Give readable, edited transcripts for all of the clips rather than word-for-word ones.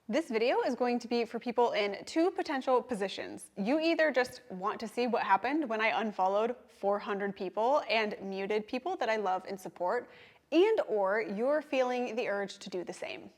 This video is going to be for people in two potential positions. You either just want to see what happened when I unfollowed 400 people and muted people that I love and support, and or you're feeling the urge to do the same.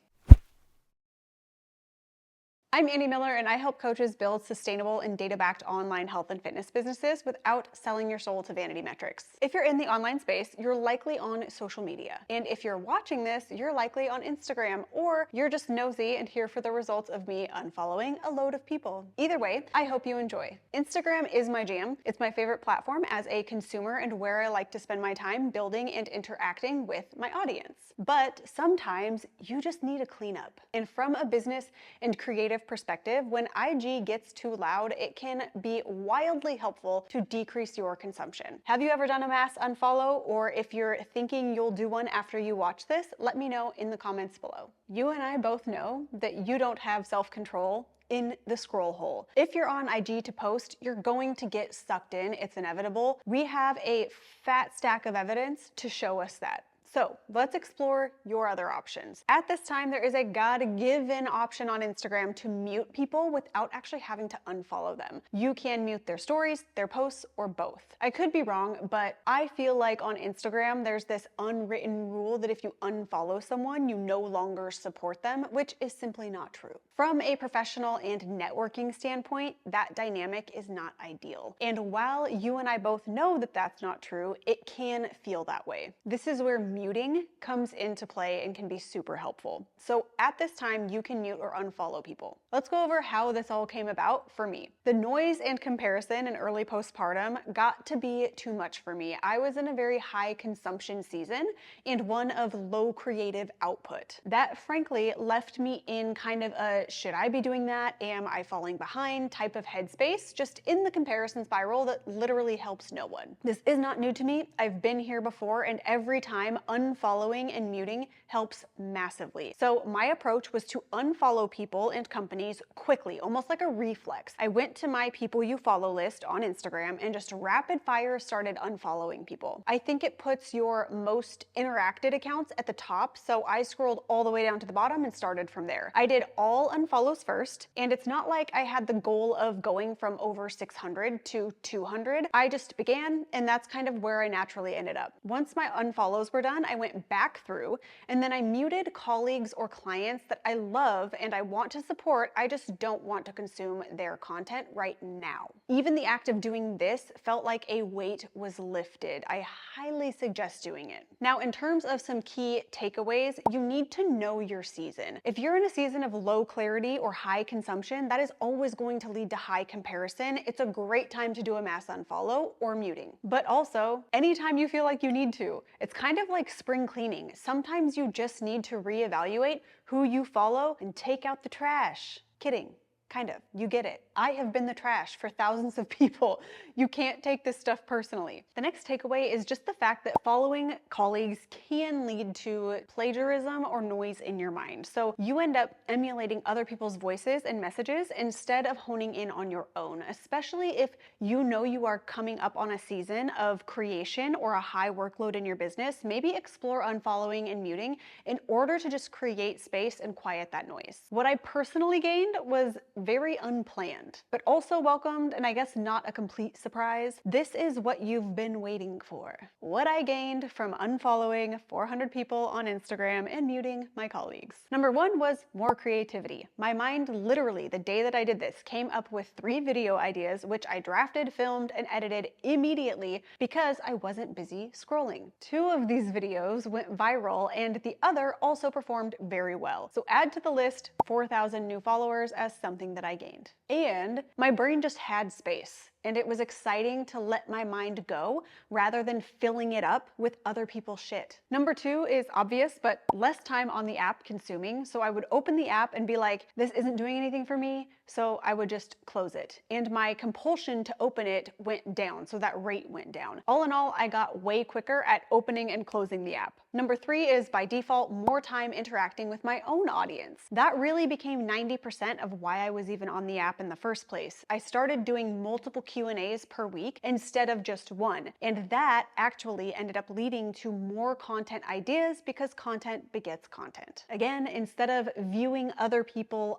I'm Annie Miller, and I help coaches build sustainable and data-backed online health and fitness businesses without selling your soul to vanity metrics. If you're in the online space, you're likely on social media. And if you're watching this, you're likely on Instagram, or you're just nosy and here for the results of me unfollowing a load of people. Either way, I hope you enjoy. Instagram is my jam. It's my favorite platform as a consumer and where I like to spend my time building and interacting with my audience. But sometimes you just need a cleanup. And from a business and creative perspective, when IG gets too loud, it can be wildly helpful to decrease your consumption. Have you ever done a mass unfollow? Or if you're thinking you'll do one after you watch this, let me know in the comments below. You and I both know that you don't have self-control in the scroll hole. If you're on IG to post, you're going to get sucked in. It's inevitable. We have a fat stack of evidence to show us that. So let's explore your other options. At this time, there is a God-given option on Instagram to mute people without actually having to unfollow them. You can mute their stories, their posts, or both. I could be wrong, but I feel like on Instagram, there's this unwritten rule that if you unfollow someone, you no longer support them, which is simply not true. From a professional and networking standpoint, that dynamic is not ideal. And while you and I both know that that's not true, it can feel that way. This is where muting comes into play and can be super helpful. So at this time, you can mute or unfollow people. Let's go over how this all came about for me. The noise and comparison in early postpartum got to be too much for me. I was in a very high consumption season and one of low creative output. That frankly left me in kind of a should I be doing that? Am I falling behind type of headspace, just in the comparison spiral that literally helps no one. This is not new to me. I've been here before, and every time unfollowing and muting helps massively. So my approach was to unfollow people and companies quickly, almost like a reflex. I went to my people you follow list on Instagram and just rapid fire started unfollowing people. I think it puts your most interacted accounts at the top, so I scrolled all the way down to the bottom and started from there. I did all unfollows first, and it's not like I had the goal of going from over 600 to 200. I just began, and that's kind of where I naturally ended up. Once my unfollows were done, I went back through and then I muted colleagues or clients that I love and I want to support. I just don't want to consume their content right now. Even the act of doing this felt like a weight was lifted. I highly suggest doing it. Now, in terms of some key takeaways, you need to know your season. If you're in a season of low clarity or high consumption, that is always going to lead to high comparison. It's a great time to do a mass unfollow or muting. But also, anytime you feel like you need to. It's kind of like spring cleaning. Sometimes you just need to reevaluate who you follow and take out the trash. Kidding. Kind of. You get it. I have been the trash for thousands of people. You can't take this stuff personally. The next takeaway is just the fact that following colleagues can lead to plagiarism or noise in your mind. So you end up emulating other people's voices and messages instead of honing in on your own, especially if you know you are coming up on a season of creation or a high workload in your business. Maybe explore unfollowing and muting in order to just create space and quiet that noise. What I personally gained was very unplanned, but also welcomed, and I guess not a complete surprise. This is what you've been waiting for. What I gained from unfollowing 400 people on Instagram and muting my colleagues. Number one was more creativity. My mind literally, the day that I did this, came up with 3 video ideas, which I drafted, filmed, and edited immediately because I wasn't busy scrolling. 2 of these videos went viral, and the other also performed very well. So add to the list 4,000 new followers as something that I gained. And my brain just had space. And it was exciting to let my mind go rather than filling it up with other people's shit. Number 2 is obvious, but less time on the app consuming. So I would open the app and be like, this isn't doing anything for me. So I would just close it. And my compulsion to open it went down. So that rate went down. All in all, I got way quicker at opening and closing the app. Number 3 is by default, more time interacting with my own audience. That really became 90% of why I was even on the app in the first place. I started doing multiple Q Q&As per week instead of just one. And that actually ended up leading to more content ideas because content begets content. Again, instead of viewing other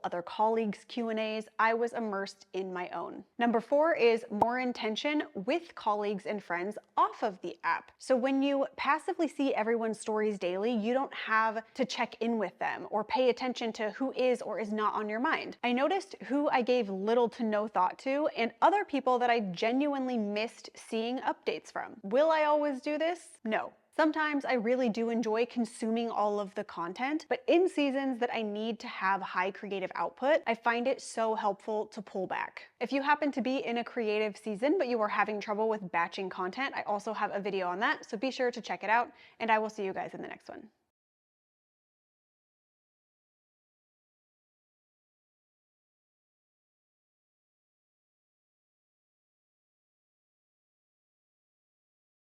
other colleagues' Q&As, I was immersed in my own. Number 4 is more intention with colleagues and friends off of the app. So when you passively see everyone's stories daily, you don't have to check in with them or pay attention to who is or is not on your mind. I noticed who I gave little to no thought to and other people that I genuinely missed seeing updates from. Will I always do this? No. Sometimes I really do enjoy consuming all of the content, but in seasons that I need to have high creative output, I find it so helpful to pull back. If you happen to be in a creative season, but you are having trouble with batching content, I also have a video on that, so be sure to check it out, and I will see you guys in the next one.